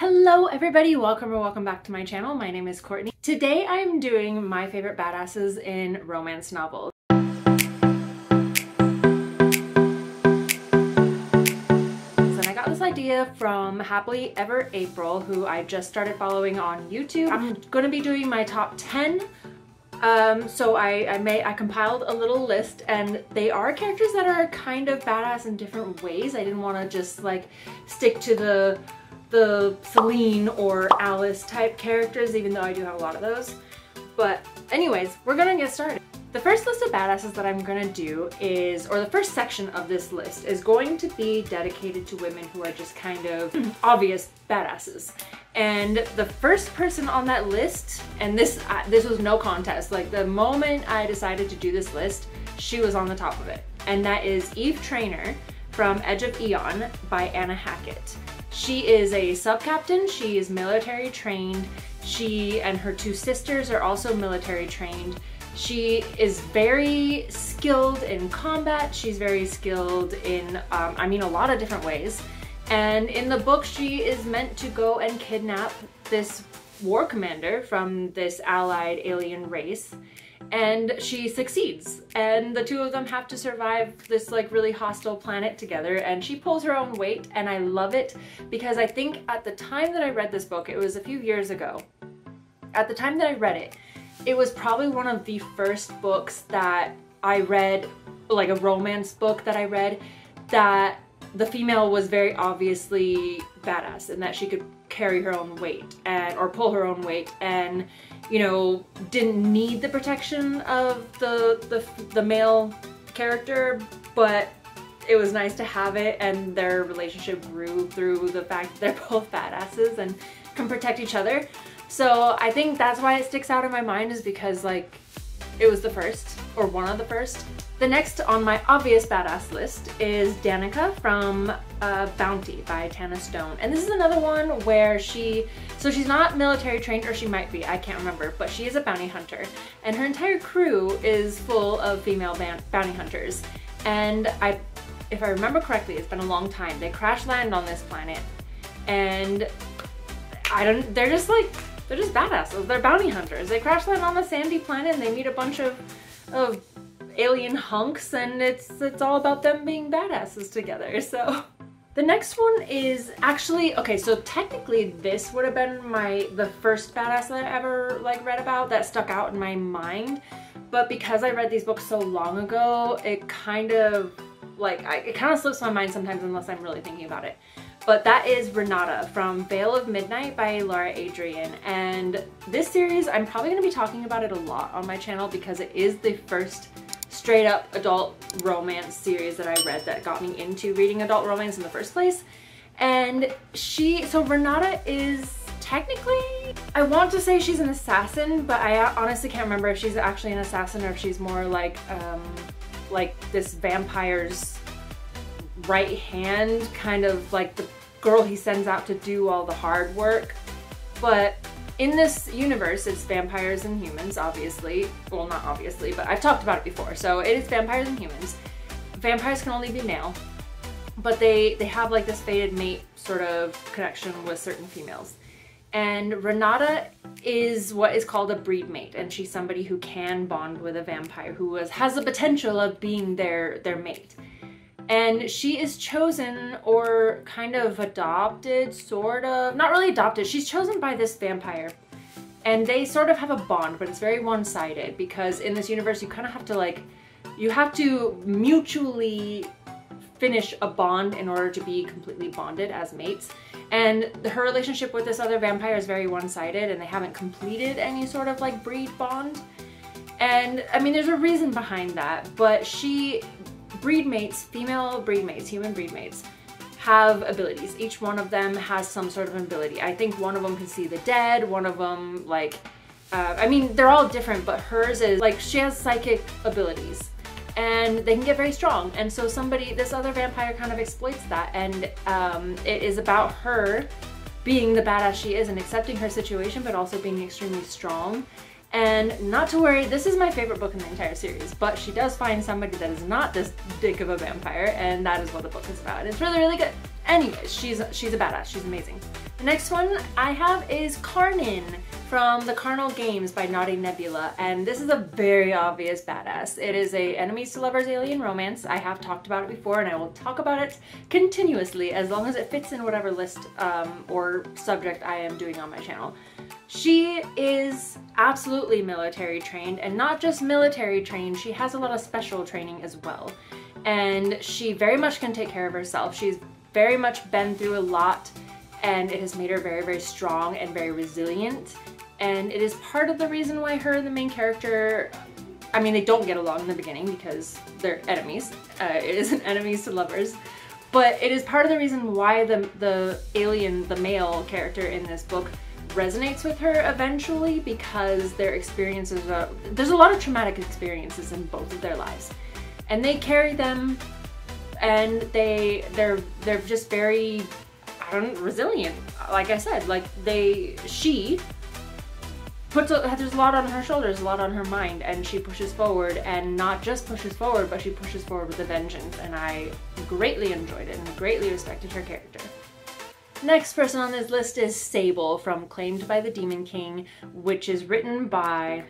Hello everybody, welcome back to my channel. My name is Courtney. Today I'm doing my favorite badasses in romance novels. And I got this idea from Happily Ever April, who I just started following on YouTube. I'm gonna be doing my top 10. So I compiled a little list, and they are characters that are kind of badass in different ways. I didn't want to just like stick to the Celine or Alice type characters, even though I do have a lot of those. But anyways, we're gonna get started. The first list of badasses that I'm gonna do is, or the first section of this list is going to be dedicated to women who are just kind of obvious badasses. And the first person on that list, and this was no contest, like the moment I decided to do this list, she was on the top of it. And that is Eve Traynor from Edge of Eon by Anna Hackett. She is a sub-captain, she is military trained, she and her two sisters are also military trained. She is very skilled in combat, she's very skilled in, a lot of different ways. And in the book, she is meant to go and kidnap this war commander from this allied alien race. And she succeeds, and the two of them have to survive this like really hostile planet together, and she pulls her own weight, and I love it because I think at the time that I read this book, it was a few years ago, at the time that I read it, it was probably one of the first books that I read, like a romance book that I read, that the female was very obviously badass and that she could carry her own weight or pull her own weight, and you know, didn't need the protection of the male character, but it was nice to have it, and their relationship grew through the fact that they're both badasses and can protect each other. So I think that's why it sticks out in my mind, is because like it was the first, or one of the first. The next on my obvious badass list is Danica from Bounty by Tana Stone. And this is another one where she's not military trained, or she might be, I can't remember, but she is a bounty hunter. And her entire crew is full of female bounty hunters. And if I remember correctly, it's been a long time, they crash land on this planet. And they're just badasses, they're bounty hunters. They crash land on a sandy planet and they meet a bunch of alien hunks, and it's all about them being badasses together. So the next one is actually, okay, so technically this would have been the first badass that I ever like read about that stuck out in my mind, but because I read these books so long ago, it kind of slips my mind sometimes unless I'm really thinking about it. But that is Renata from Veil of Midnight by Lara Adrian. And this series, I'm probably going to be talking about it a lot on my channel because it is the first straight up adult romance series that I read that got me into reading adult romance in the first place. And so Renata is technically, I want to say she's an assassin, but I honestly can't remember if she's actually an assassin or if she's more like this vampire's right hand, kind of like the girl he sends out to do all the hard work. But in this universe, it's vampires and humans, obviously. Well, not obviously, but I've talked about it before. So it is vampires and humans. Vampires can only be male, but they have like this fated mate sort of connection with certain females. And Renata is what is called a breed mate, and she's somebody who can bond with a vampire who has the potential of being their mate. And she is chosen, or kind of adopted, sort of, not really adopted, she's chosen by this vampire. And they sort of have a bond, but it's very one-sided, because in this universe you kind of have to you have to mutually finish a bond in order to be completely bonded as mates. And her relationship with this other vampire is very one-sided, and they haven't completed any sort of like breed bond. And I mean, there's a reason behind that, but breed mates, female breed mates, human breed mates, have abilities. Each one of them has some sort of ability. I think one of them can see the dead, one of them they're all different, but hers is she has psychic abilities, and they can get very strong. And so this other vampire kind of exploits that, and it is about her being the badass she is and accepting her situation, but also being extremely strong. And not to worry, this is my favorite book in the entire series, but she does find somebody that is not this dick of a vampire, and that is what the book is about. It's really, really good. Anyways, she's a badass. She's amazing. The next one I have is Carnal from the Carnal games by Naudii Nebula, and this is a very obvious badass. It is a enemies to lovers alien romance. I have talked about it before and I will talk about it continuously as long as it fits in whatever list or subject I am doing on my channel. She is absolutely military trained, and not just military trained, she has a lot of special training as well. And she very much can take care of herself. She's very much been through a lot, and it has made her very, very strong and very resilient. And it is part of the reason why her and the main character, I mean, they don't get along in the beginning because they're enemies. It isn't enemies to lovers. But it is part of the reason why the alien, the male character in this book, resonates with her eventually, because their experiences are, there's a lot of traumatic experiences in both of their lives. And they carry them, and they're just very, I don't know, resilient. Like I said, like she there's a lot on her shoulders, a lot on her mind, and she pushes forward, and not just pushes forward, but she pushes forward with a vengeance, and I greatly enjoyed it and greatly respected her character. Next person on this list is Sable from Claimed by the Demon King, which is written by,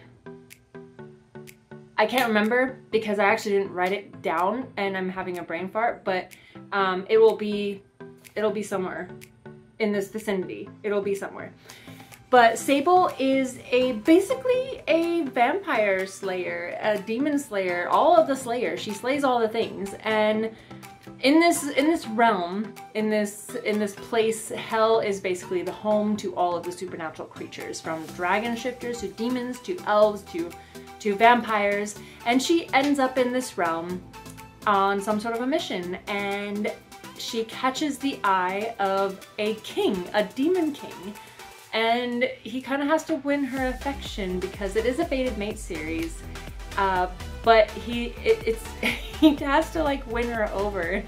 I can't remember because I actually didn't write it down and I'm having a brain fart, but it'll be somewhere in this vicinity. It'll be somewhere. But Sable is basically a vampire slayer, a demon slayer, all of the slayers. She slays all the things, and in this realm, in this place, hell is basically the home to all of the supernatural creatures, from dragon shifters to demons to elves to vampires, and she ends up in this realm on some sort of a mission, and she catches the eye of a king, a demon king. And he kind of has to win her affection because it is a fated mate series, but he has to like win her over,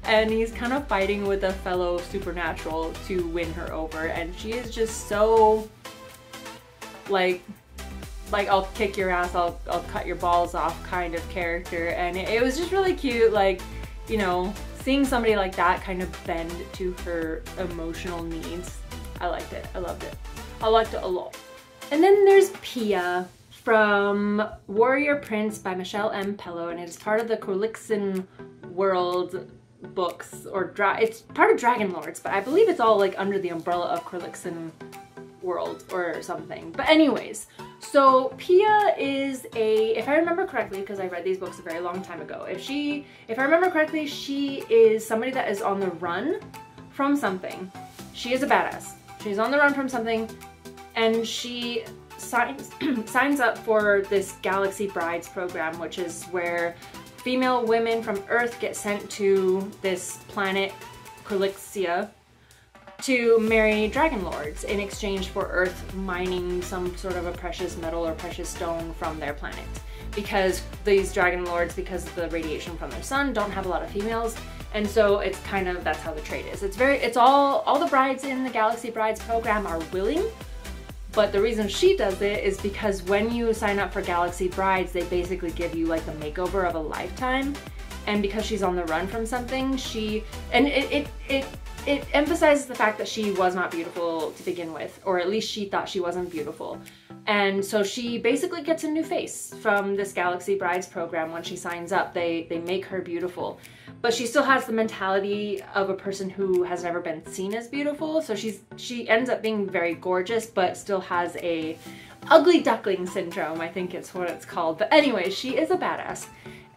and he's kind of fighting with a fellow supernatural to win her over, and she is just so like I'll kick your ass, I'll cut your balls off kind of character, and it was just really cute, like, you know, seeing somebody like that kind of bend to her emotional needs. I liked it. I loved it. I liked it a lot. And then there's Pia from Warrior Prince by Michelle M. Pello, and it is part of the Crolixin World books, or it's part of Dragon Lords, but I believe it's all like under the umbrella of Crolixin World or something. But anyways, so Pia is if I remember correctly, because I read these books a very long time ago, if I remember correctly, she is somebody that is on the run from something. She is a badass. She's on the run from something, and she signs up for this Galaxy Brides program, which is where female women from Earth get sent to this planet, Crolixia, to marry Dragon Lords in exchange for Earth mining some sort of a precious metal or precious stone from their planet. Because these Dragon Lords, because of the radiation from their sun, don't have a lot of females. And so it's kind of, that's how the trade is. It's all the brides in the Galaxy Brides program are willing, but the reason she does it is because when you sign up for Galaxy Brides, they basically give you like the makeover of a lifetime. And because she's on the run from something, it emphasizes the fact that she was not beautiful to begin with, or at least she thought she wasn't beautiful. And so she basically gets a new face from this Galaxy Brides program when she signs up. They make her beautiful. But she still has the mentality of a person who has never been seen as beautiful. So she ends up being very gorgeous, but still has a ugly duckling syndrome, I think it's what it's called. But anyway, she is a badass.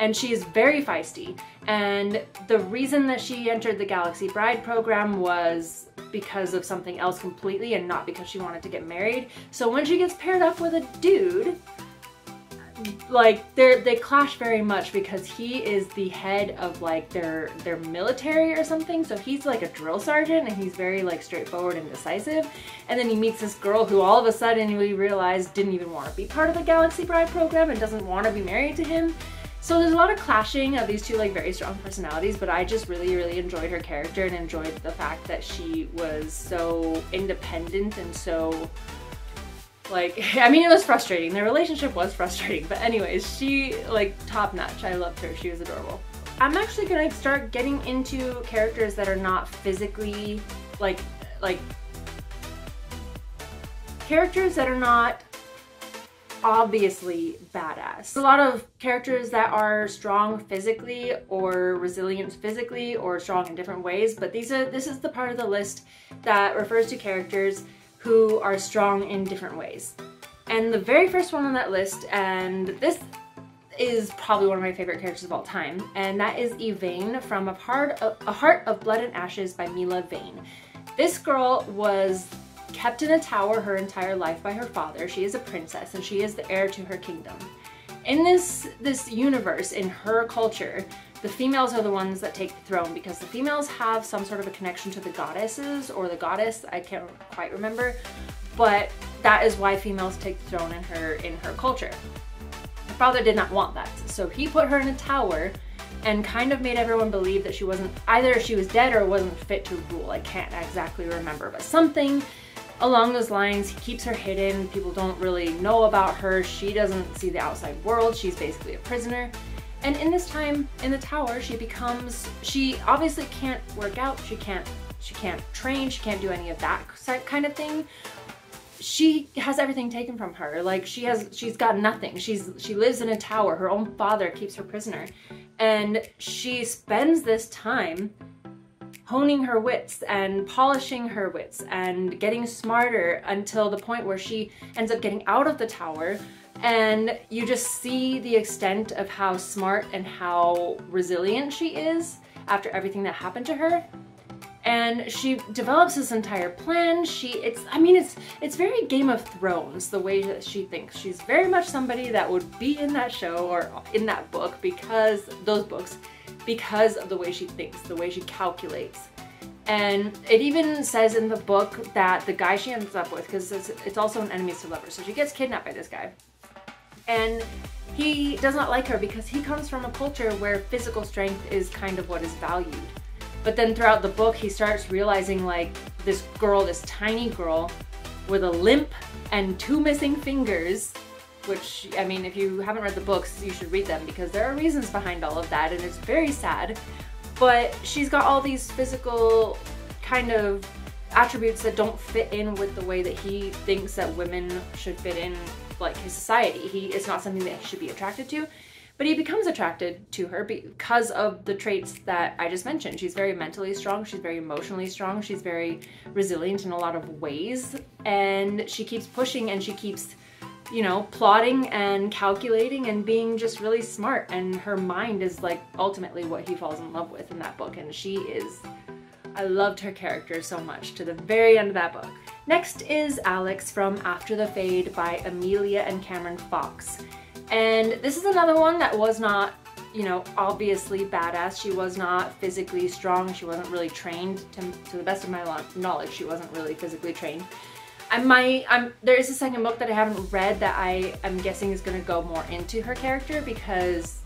And she is very feisty. And the reason that she entered the Galaxy Bride program was because of something else completely, and not because she wanted to get married. So when she gets paired up with a dude, like they clash very much, because he is the head of like their military or something. So he's like a drill sergeant, and he's very like straightforward and decisive. And then he meets this girl who all of a sudden we realized didn't even want to be part of the Galaxy Bride program and doesn't want to be married to him. So there's a lot of clashing of these two like very strong personalities, but I just really, really enjoyed her character and enjoyed the fact that she was so independent and so like, I mean, it was frustrating. Their relationship was frustrating, but anyways, she like top notch. I loved her. She was adorable. I'm actually gonna start getting into characters that are not physically like characters that are not obviously badass. A lot of characters that are strong physically or resilient physically or strong in different ways, but this is the part of the list that refers to characters who are strong in different ways. And the very first one on that list, and this is probably one of my favorite characters of all time, and that is Vane from A Heart of Blood and Ashes by Milla Vane. This girl was kept in a tower her entire life by her father. She is a princess and she is the heir to her kingdom. In this universe, in her culture, the females are the ones that take the throne because the females have some sort of a connection to the goddesses or the goddess, I can't quite remember, but that is why females take the throne in her culture. Her father did not want that, so he put her in a tower and kind of made everyone believe that she wasn't, either she was dead or wasn't fit to rule. I can't exactly remember, but something along those lines. He keeps her hidden. People don't really know about her. She doesn't see the outside world. She's basically a prisoner. And in this time in the tower, she obviously can't work out. She can't train. She can't do any of that kind of thing. She has everything taken from her. Like she's got nothing. She lives in a tower. Her own father keeps her prisoner. And she spends this time honing her wits and polishing her wits and getting smarter until the point where she ends up getting out of the tower, and you just see the extent of how smart and how resilient she is after everything that happened to her. And she develops this entire plan. It's very Game of Thrones, the way that she thinks. She's very much somebody that would be in that show or in that book because of the way she thinks, the way she calculates. And it even says in the book that the guy she ends up with, because it's also an enemies to lovers, so she gets kidnapped by this guy. And he does not like her because he comes from a culture where physical strength is kind of what is valued. But then throughout the book, he starts realizing like this tiny girl with a limp and 2 missing fingers, which, I mean, if you haven't read the books, you should read them because there are reasons behind all of that and it's very sad. But she's got all these physical kind of attributes that don't fit in with the way that he thinks that women should fit in, like his society. It's not something that he should be attracted to, but he becomes attracted to her because of the traits that I just mentioned. She's very mentally strong, she's very emotionally strong, she's very resilient in a lot of ways, and she keeps pushing and she keeps, you know, plotting and calculating and being just really smart, and her mind is like ultimately what he falls in love with in that book, and I loved her character so much to the very end of that book. Next is Alex from After the Fade by Amelia and Cameron Fox. And this is another one that was not, you know, obviously badass. She was not physically strong. She wasn't really trained. To the best of my knowledge, she wasn't really physically trained. There is a second book that I haven't read that I am guessing is going to go more into her character because,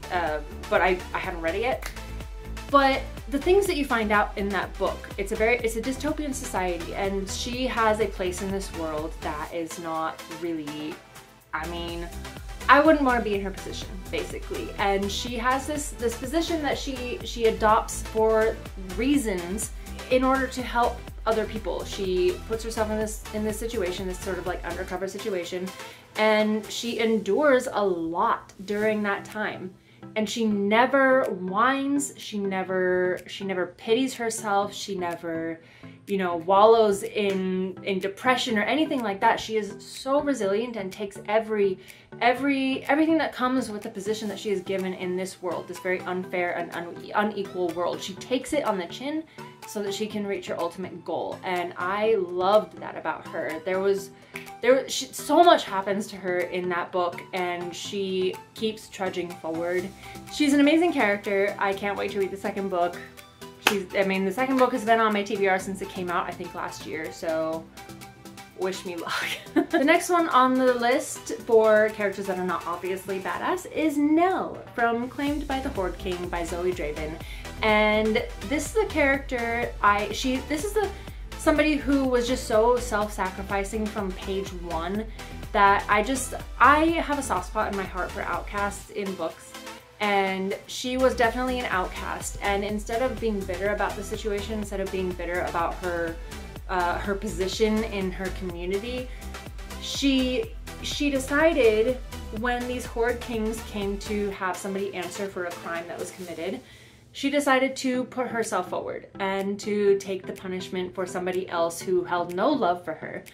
but I haven't read it yet. But the things that you find out in that book, it's a dystopian society, and she has a place in this world that is not really, I mean, I wouldn't want to be in her position, basically. And she has this position that she adopts for reasons in order to help other people. She puts herself in this situation, this sort of like undercover situation, and she endures a lot during that time. And she never whines, she never pities herself, she never, you know, wallows in depression or anything like that. She is so resilient and takes everything that comes with the position that she is given in this world, this very unfair and unequal world. She takes it on the chin so that she can reach her ultimate goal, and I loved that about her. So much happens to her in that book, and she keeps trudging forward. She's an amazing character. I can't wait to read the second book. The second book has been on my TBR since it came out, I think last year, so wish me luck. The next one on the list for characters that are not obviously badass is Nell from Claimed by the Horde King by Zoey Draven. And this is a character, somebody who was just so self-sacrificing from page 1 that I have a soft spot in my heart for outcasts in books. And she was definitely an outcast, and instead of being bitter about the situation, instead of being bitter about her position in her community, she decided when these Horde kings came to have somebody answer for a crime that was committed, she decided to put herself forward and to take the punishment for somebody else who held no love for her.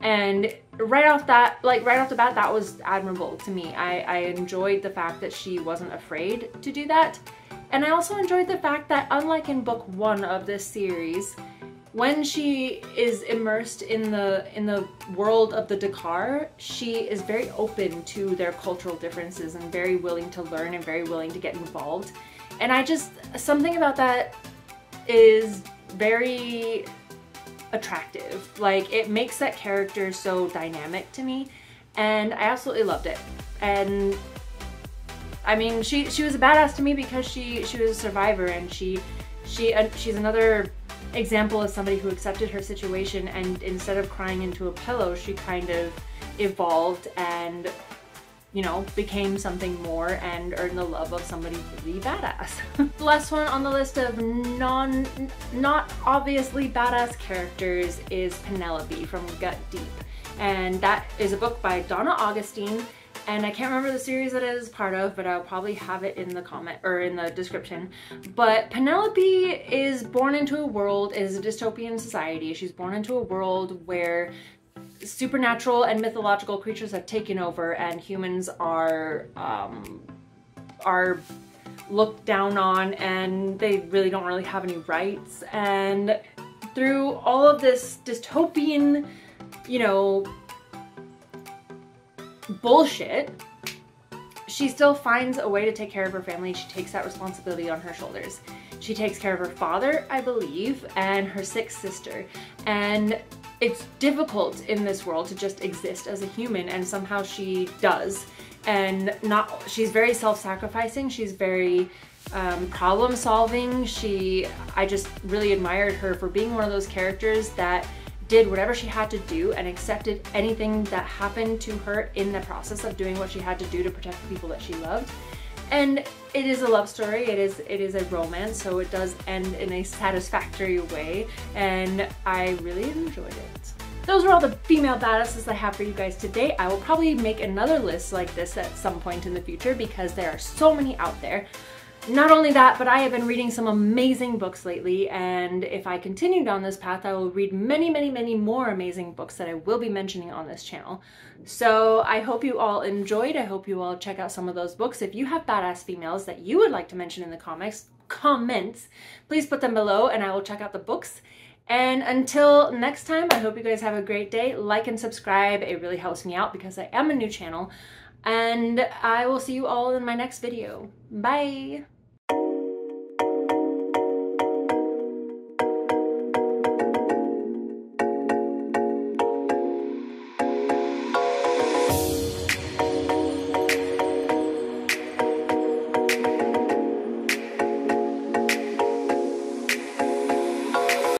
And right off the bat, that was admirable to me. I enjoyed the fact that she wasn't afraid to do that. And I also enjoyed the fact that, unlike in book 1 of this series, when she is immersed in the world of the Dakar, she is very open to their cultural differences and very willing to learn and very willing to get involved. And something about that is very attractive. Like, it makes that character so dynamic to me, and I absolutely loved it. And I mean, she was a badass to me because she was a survivor, and she's another example of somebody who accepted her situation, and instead of crying into a pillow, she kind of evolved and, you know, became something more and earned the love of somebody really badass. The last one on the list of not obviously badass characters is Penelope from Gut Deep. And that is a book by Donna Augustine, and I can't remember the series that it is part of, but I'll probably have it in the comment or in the description. But Penelope is born into a world, is a dystopian society. She's born into a world where supernatural and mythological creatures have taken over, and humans are looked down on, and they really don't really have any rights. And through all of this dystopian, you know, bullshit, she still finds a way to take care of her family. She takes that responsibility on her shoulders. She takes care of her father, I believe, and her 6th sister. And it's difficult in this world to just exist as a human, and somehow she does. And she's very self-sacrificing. She's very problem-solving. I just really admired her for being one of those characters that did whatever she had to do and accepted anything that happened to her in the process of doing what she had to do to protect the people that she loved. And it is a love story, it is a romance, so it does end in a satisfactory way, and I really enjoyed it. Those are all the female badasses I have for you guys today. I will probably make another list like this at some point in the future because there are so many out there. Not only that, but I have been reading some amazing books lately, and if I continue down this path, I will read many, many, many more amazing books that I will be mentioning on this channel. So I hope you all enjoyed. I hope you all check out some of those books. If you have badass females that you would like to mention in the comments, please put them below and I will check out the books. And until next time, I hope you guys have a great day. Like and subscribe. It really helps me out because I am a new channel. And I will see you all in my next video. Bye!